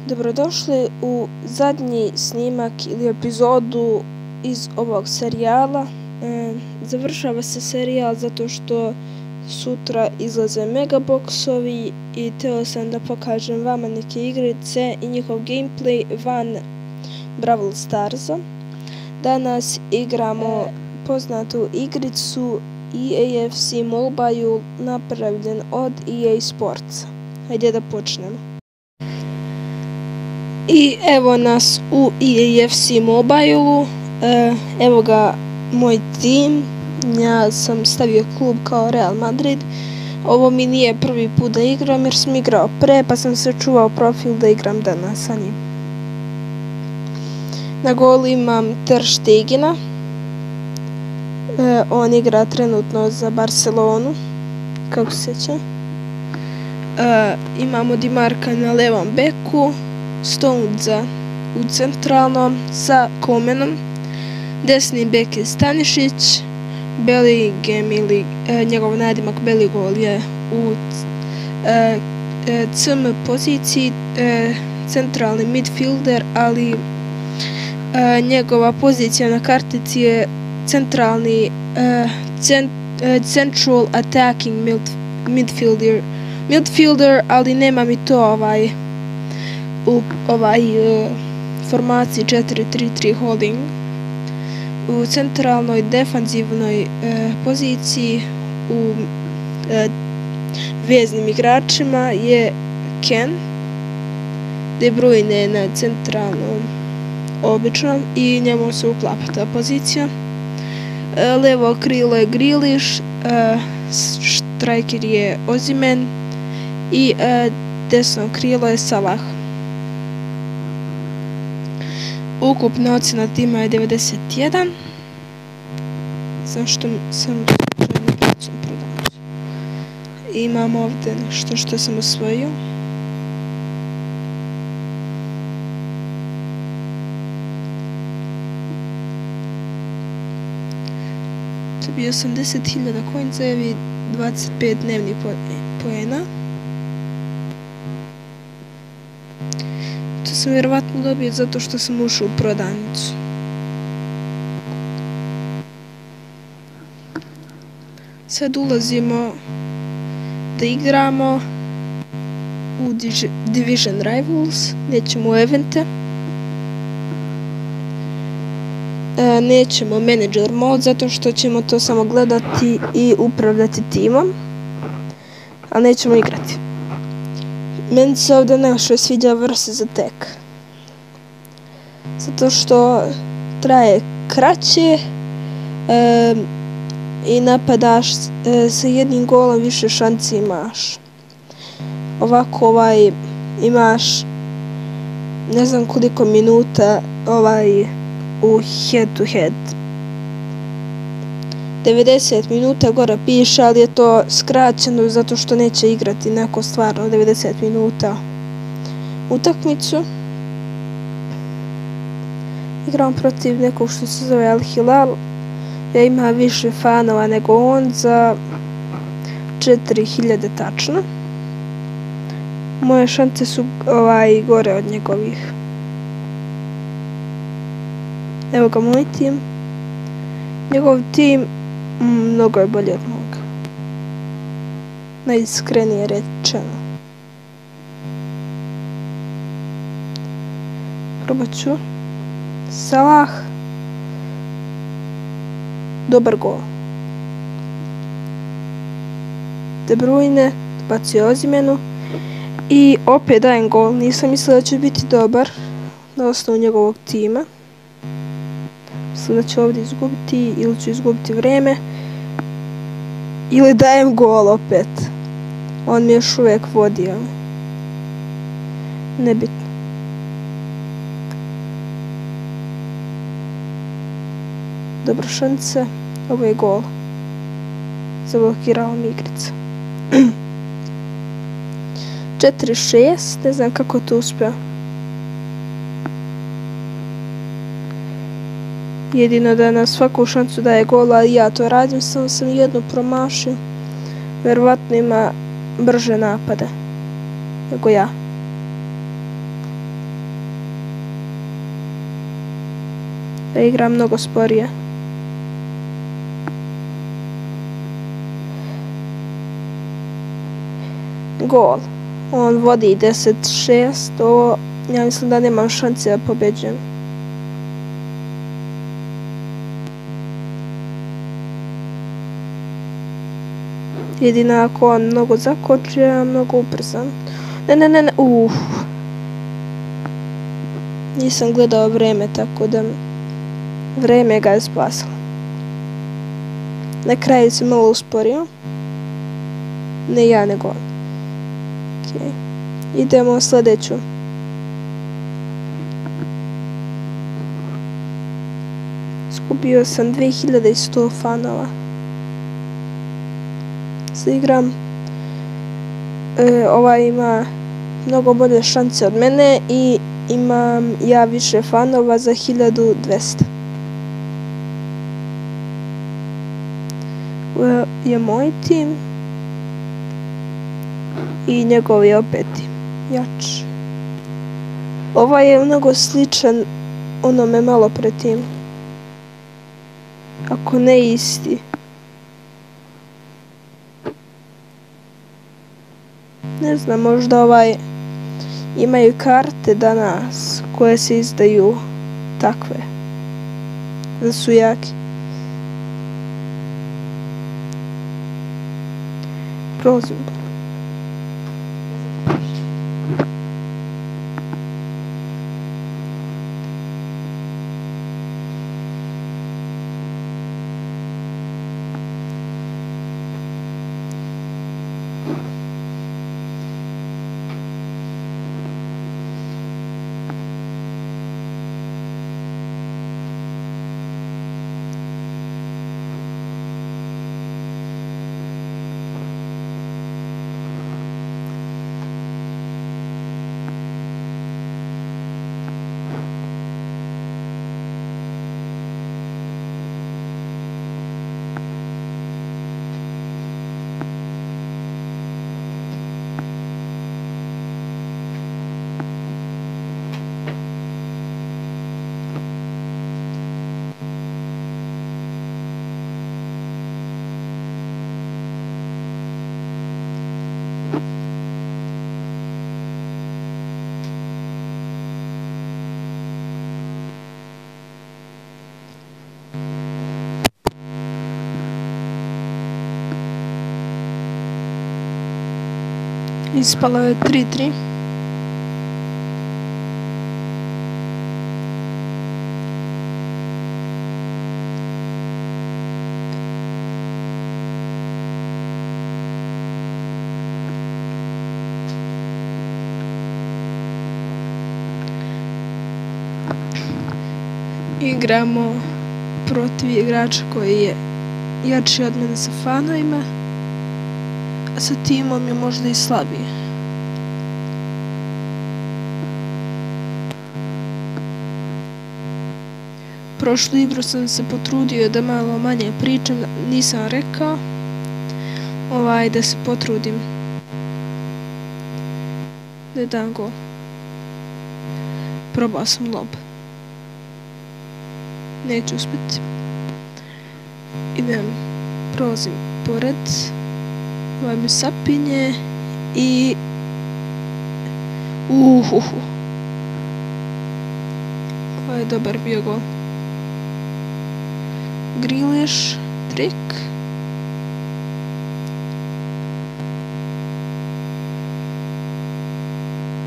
Dobrodošli u zadnji snimak ili epizodu iz ovog serijala. Završava se serijal zato što sutra izlaze megaboksovi i htio sam da pokažem vama neke igrice i njihov gameplay van Brawl Starsa. Danas igramo poznatu igricu EAFC Mobile napravljen od EA Sportsa. Hajde da počnemo. I evo nas u EAFC Mobile-u, evo ga moj tim, ja sam stavio klub kao Real Madrid. Ovo mi nije prvi put da igram jer sam igrao pre, pa sam se čuvao profil da igram danas sa njim. Na golu imam Ter Stegena, on igra trenutno za Barcelonu, kako se sjeća. Imamo Di Marka na levom beku, Stonesa u centralnom sa Komenom, desni bek je Stanišić, Bellingham ili njegov nadimak Belligol je u CM poziciji, centralni midfielder, ali njegova pozicija na kartici je centralni central attacking midfielder, ali nema mi to u formaciji 4-3-3 holding. U centralnoj defanzivnoj poziciji u veznim igračima je Ken, De Bruyne na centralnom običnom i njemu se uklapa ta pozicija. Levo krilo je Grealish, striker je Osimhen i desno krilo je Salah. Ukupna ocjena tima je 91. Zašto sam prodao? Imam ovdje nešto što sam osvojio. To bi 80.000 coinsevi, 25 dnevnih poena. To sam vjerovatno dobio zato što sam ušao u prodavnicu. Sad ulazimo da igramo u Division Rivals, nećemo u evente, nećemo manager mod zato što ćemo to samo gledati i upravljati timom, ali nećemo igrati. Meni se ovdje nešto sviđa versus attack, zato što traje kraće i napadaš sa jednim golom, više šanci imaš. Ovako imaš ne znam koliko minuta u head to head. 90 minuta gore piše, ali je to skraćeno zato što neće igrati neko stvarno 90 minuta utakmicu. Igram protiv nekog što se zove Al Hilal. Ja imam više fanova nego on, za 4000 tačno. Moje šance su gore od njegovih. Evo ga moj tim. Njegov tim mnogo je bolje od moga. Najiskrenije rečeno. Probat ću. Salah. Dobar gol. De Bruyne bacio Osimhenu i opet dajem gol. Nisam mislila da će biti dobar na osnovu njegovog tima. Mislim da ću ovdje izgubiti ili ću izgubiti vreme ili dajem gol opet. On mi još uvijek vodi, ali nebitno. Dobro šance, ovo je gol. Zablokirao mi igrica. 4-6, ne znam kako to uspio. Jedino da na svaku šancu daje gol, ali ja to radim, samo sam jednu promašio. Vjerovatno ima brže napade nego ja. da igra mnogo sporije. Gol. On vodi 10-6, ja mislim da nemam šanse da pobeđujem. Jedino ako on mnogo zakoči, a mnogo ubrzan. Ne, nisam gledao vreme, tako da vreme ga je spasilo. Na kraju se malo usporio. Ne ja, nego on. Okay. Idemo u sljedeću. Skupio sam 2100 fanova. Sad igram. Ovaj ima mnogo bolje šanse od mene i imam ja više fanova za 1200. Ovo je moj tim. I njegov je opet jači. Ovaj je mnogo sličan onome malo pred tim. Ako ne isti. Ne znam, možda imaju karte danas koje se izdaju takve. Da su jaki. Prolazim. Ispalo je 3-3. Igramo protiv igrača koji je jači od mene sa fanovima, a sa timom je možda i slabiji. Prošlu igru sam se potrudio da malo manje pričam, nisam rekao. Da se potrudim da dam gol. Probao sam lob. Neću uspjeti. Prolazim pored. Ovaj mi sapinje i... Ovo je dobar bio gol. Grealish, trik.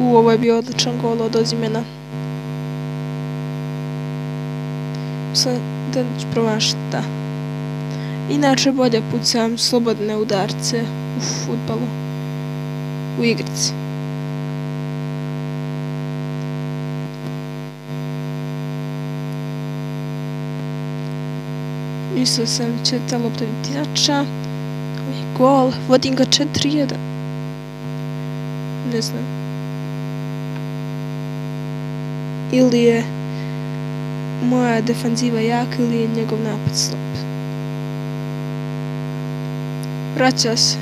Ovo je bio odličan gol od Ozimena. Sad da ću promašiti, da. Inače bolje pucam slobodne udarce u fudbalu, u igrici. Mislio sam će ta lopta biti jača. Gol, vodim ga 4-1. Ne znam. Ili je moja defanziva jaka ili je njegov napad slab. Vraća se.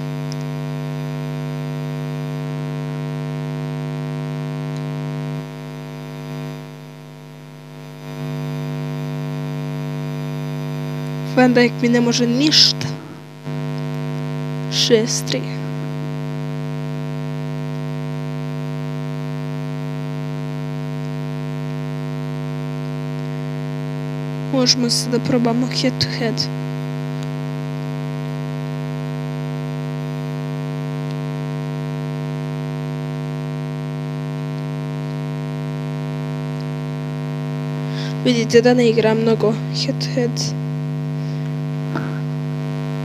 Van Dijk mi ne može ništa. 6-3. Možemo se da probamo head to head. Vidite da ne igram mnogo head to head.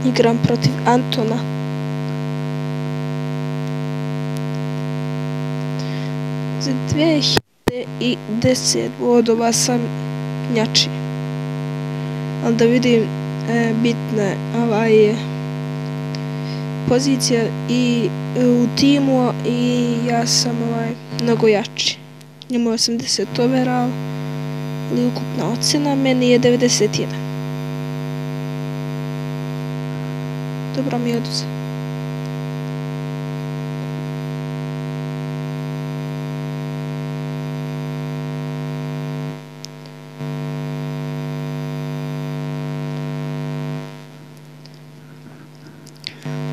Igram protiv Antona. Za 2010 bodova sam njači. Ali da vidim bitne pozicija i u timu i ja sam mnogo jači. Imamo 80 overall ili ukupna ocjena, meni je 91. Dobro mi je oduze.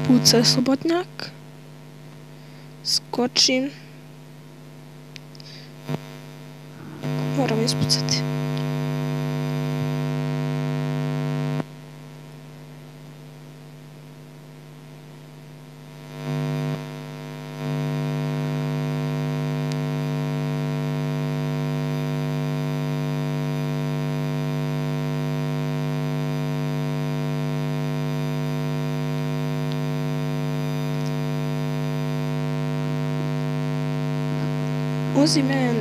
Puca je slobodnjak. Skočim. Moram ispucati. Uzimam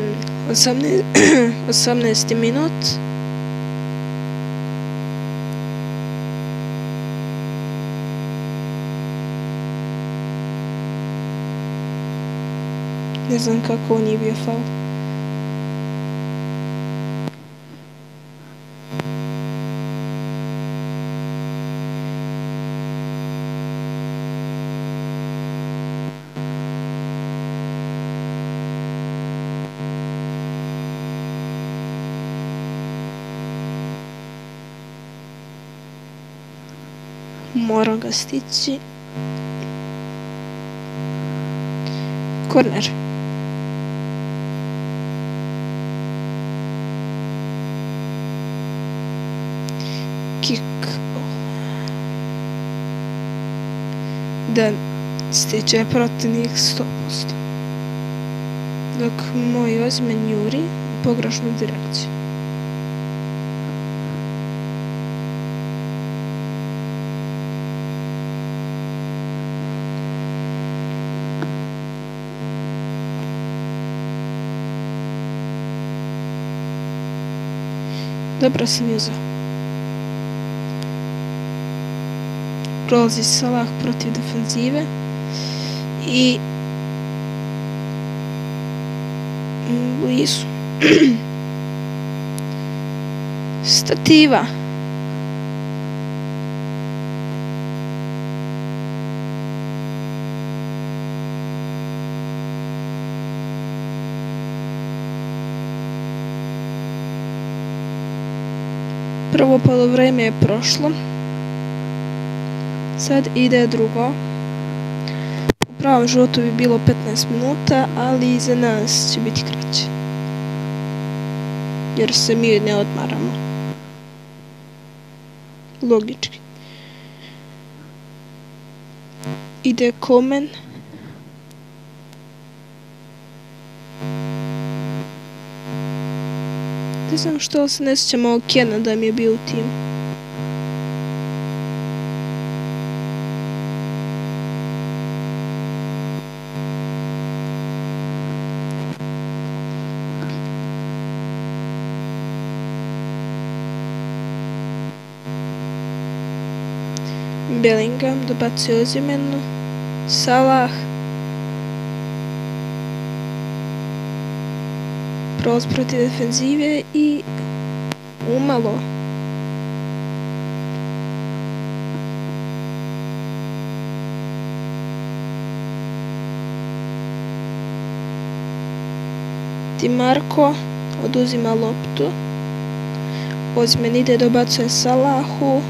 18. minut. Ne znam kako on nije bio faul. Moram ga stići. Korner. Kick. Da stiče protivnik 100%. Dok moj ozmen juri u pogrešnu direkciju. Dobro sam uzeo. Prolazi Salah protiv defenzive i blizu. Stativa. Prvo poluvreme je prošlo. Sad ide drugo. U pravom životu bi bilo 15 minuta, ali iza nas će biti kraće. Jer se mi ne odmaramo. Logički. Ide Komen. Ne znam što se ne sjećam ovog Kena da mi je bio u timu. Bellingham dobacuje ozimeno. Salah. Prolaz protiv defenzive i umalo. Di Marko oduzima loptu. Ozmen ide, dobacuje Salahu.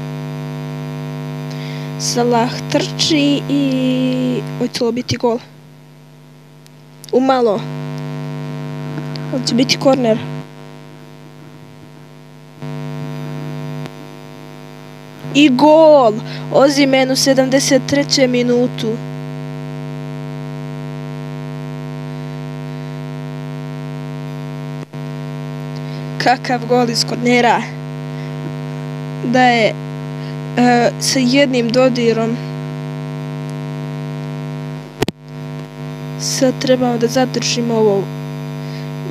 Salah trči i hoće li biti gol? Umalo. Hoće biti korner. I gol! Osimhen u 73. minutu. Kakav gol iz kornera. Da je sa jednim dodirom. Sad trebamo da zadržimo ovo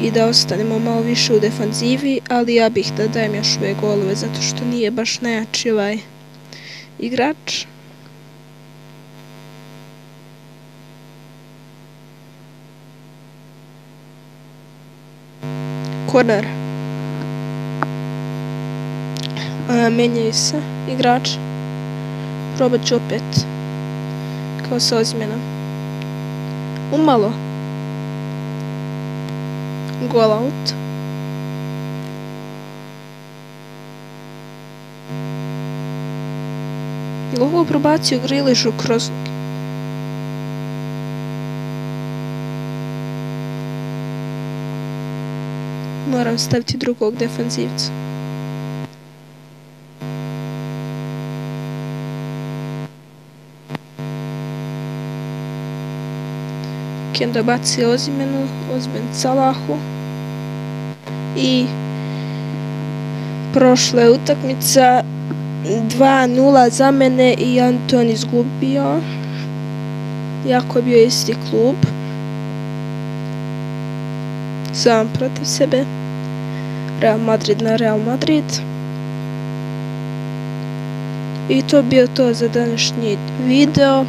i da ostanemo malo više u defanzivi, ali ja bih da dajem još ove golove zato što nije baš najjači ovaj igrač. Korner. Menjaju se igrači. Probat ću opet kao sa Osimhenom. Umalo. Goal out. Je li ovo probacio Grealishu kroz noge? Moram staviti drugog defanzivca. Kenda baci Osimhenu, Osimhen Salahu. I prošla je utakmica 2-0 za mene i Anton izgubio. Jako je bio isti klub. Sam protiv sebe. Real Madrid na Real Madrid. I to je bio to za današnji video.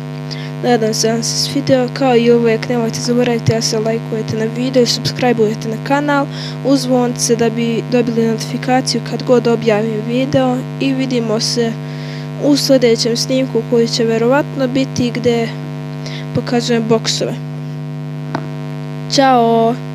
Nadam se vam se svidio, kao i uvijek nemojte zaboraviti da se lajkujete na video i subscribe-ujete na kanal uz zvonce da bi dobili notifikaciju kad god objavim video i vidimo se u sljedećem snimku koji će verovatno biti gdje pokazujem boksove. Ćao!